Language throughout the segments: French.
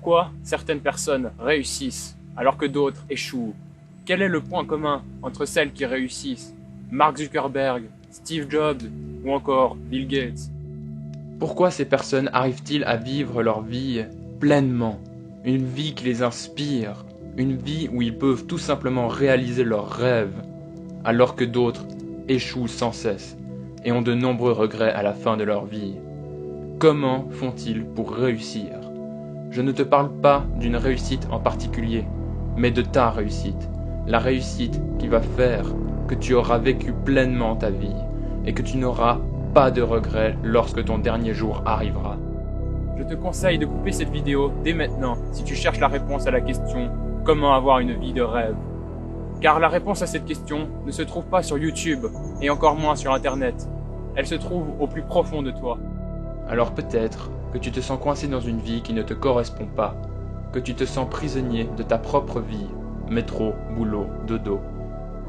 Pourquoi certaines personnes réussissent alors que d'autres échouent? Quel est le point commun entre celles qui réussissent, Mark Zuckerberg, Steve Jobs ou encore Bill Gates? Pourquoi ces personnes arrivent-ils à vivre leur vie pleinement? Une vie qui les inspire, une vie où ils peuvent tout simplement réaliser leurs rêves, alors que d'autres échouent sans cesse et ont de nombreux regrets à la fin de leur vie. Comment font-ils pour réussir? Je ne te parle pas d'une réussite en particulier, mais de ta réussite. La réussite qui va faire que tu auras vécu pleinement ta vie et que tu n'auras pas de regrets lorsque ton dernier jour arrivera. Je te conseille de couper cette vidéo dès maintenant si tu cherches la réponse à la question « Comment avoir une vie de rêve ?» Car la réponse à cette question ne se trouve pas sur YouTube et encore moins sur Internet. Elle se trouve au plus profond de toi. Alors peut-être que tu te sens coincé dans une vie qui ne te correspond pas, que tu te sens prisonnier de ta propre vie, métro, boulot, dodo.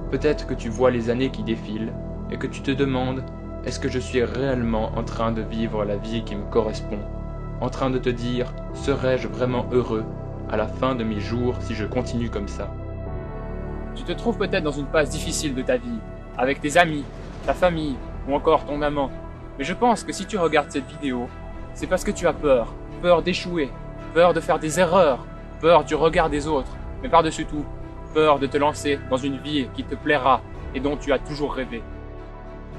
Peut-être que tu vois les années qui défilent et que tu te demandes « Est-ce que je suis réellement en train de vivre la vie qui me correspond ?» En train de te dire « Serais-je vraiment heureux à la fin de mes jours si je continue comme ça ?» Tu te trouves peut-être dans une phase difficile de ta vie, avec tes amis, ta famille ou encore ton amant. Mais je pense que si tu regardes cette vidéo, c'est parce que tu as peur. Peur d'échouer, peur de faire des erreurs, peur du regard des autres, mais par-dessus tout, peur de te lancer dans une vie qui te plaira et dont tu as toujours rêvé.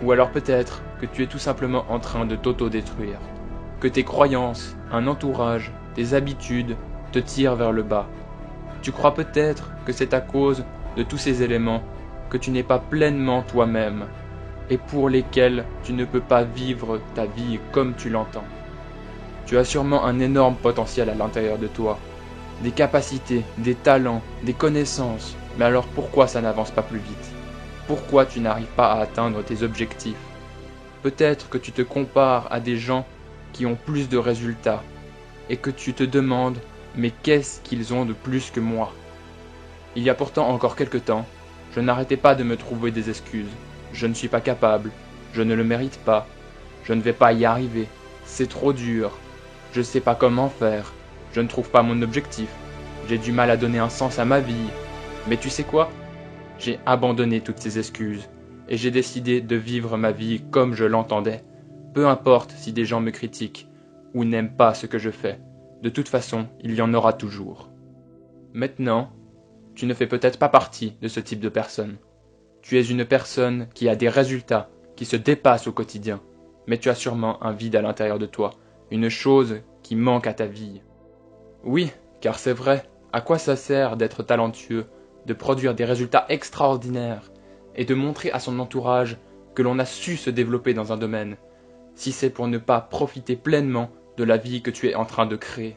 Ou alors peut-être que tu es tout simplement en train de t'auto-détruire, que tes croyances, un entourage, tes habitudes te tirent vers le bas. Tu crois peut-être que c'est à cause de tous ces éléments que tu n'es pas pleinement toi-même et pour lesquels tu ne peux pas vivre ta vie comme tu l'entends. Tu as sûrement un énorme potentiel à l'intérieur de toi, des capacités, des talents, des connaissances, mais alors pourquoi ça n'avance pas plus vite? Pourquoi tu n'arrives pas à atteindre tes objectifs? Peut-être que tu te compares à des gens qui ont plus de résultats et que tu te demandes « mais qu'est-ce qu'ils ont de plus que moi ?» Il y a pourtant encore quelque temps, je n'arrêtais pas de me trouver des excuses. Je ne suis pas capable, je ne le mérite pas, je ne vais pas y arriver, c'est trop dur, je ne sais pas comment faire, je ne trouve pas mon objectif, j'ai du mal à donner un sens à ma vie. Mais tu sais quoi? J'ai abandonné toutes ces excuses et j'ai décidé de vivre ma vie comme je l'entendais. Peu importe si des gens me critiquent ou n'aiment pas ce que je fais, de toute façon, il y en aura toujours. Maintenant, tu ne fais peut-être pas partie de ce type de personne. Tu es une personne qui a des résultats, qui se dépasse au quotidien, mais tu as sûrement un vide à l'intérieur de toi, une chose qui manque à ta vie. Oui, car c'est vrai, à quoi ça sert d'être talentueux, de produire des résultats extraordinaires et de montrer à son entourage que l'on a su se développer dans un domaine, si c'est pour ne pas profiter pleinement de la vie que tu es en train de créer.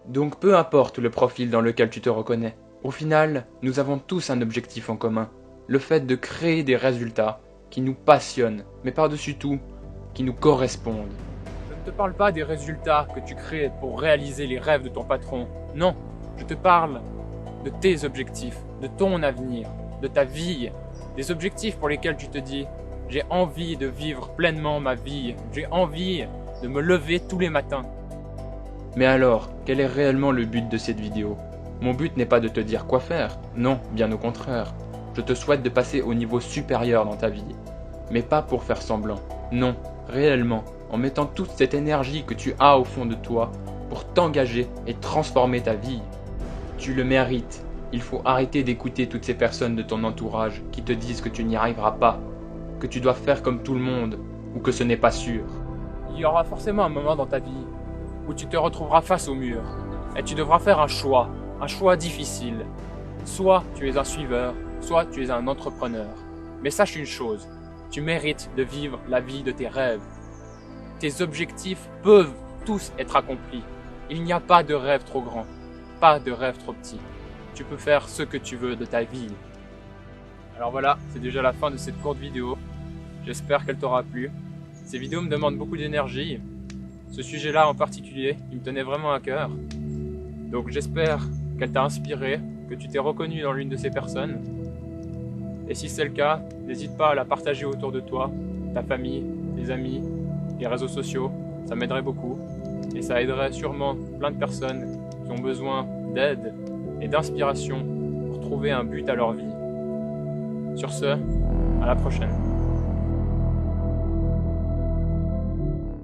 Donc peu importe le profil dans lequel tu te reconnais, au final, nous avons tous un objectif en commun, le fait de créer des résultats qui nous passionnent, mais par-dessus tout, qui nous correspondent. Je ne te parle pas des résultats que tu crées pour réaliser les rêves de ton patron. Non, je te parle de tes objectifs, de ton avenir, de ta vie, des objectifs pour lesquels tu te dis « j'ai envie de vivre pleinement ma vie, j'ai envie de me lever tous les matins ». Mais alors, quel est réellement le but de cette vidéo? Mon but n'est pas de te dire quoi faire, non, bien au contraire. Je te souhaite de passer au niveau supérieur dans ta vie. Mais pas pour faire semblant, non, réellement, en mettant toute cette énergie que tu as au fond de toi pour t'engager et transformer ta vie. Tu le mérites. Il faut arrêter d'écouter toutes ces personnes de ton entourage qui te disent que tu n'y arriveras pas, que tu dois faire comme tout le monde ou que ce n'est pas sûr. Il y aura forcément un moment dans ta vie où tu te retrouveras face au mur et tu devras faire un choix difficile. Soit tu es un suiveur, soit tu es un entrepreneur. Mais sache une chose, tu mérites de vivre la vie de tes rêves. Tes objectifs peuvent tous être accomplis. Il n'y a pas de rêve trop grand, pas de rêve trop petit. Tu peux faire ce que tu veux de ta vie. Alors voilà, c'est déjà la fin de cette courte vidéo. J'espère qu'elle t'aura plu. Ces vidéos me demandent beaucoup d'énergie. Ce sujet-là en particulier, il me tenait vraiment à cœur. Donc j'espère qu'elle t'a inspiré, que tu t'es reconnu dans l'une de ces personnes. Et si c'est le cas, n'hésite pas à la partager autour de toi, ta famille, tes amis, les réseaux sociaux, ça m'aiderait beaucoup. et ça aiderait sûrement plein de personnes qui ont besoin d'aide et d'inspiration pour trouver un but à leur vie. Sur ce, à la prochaine.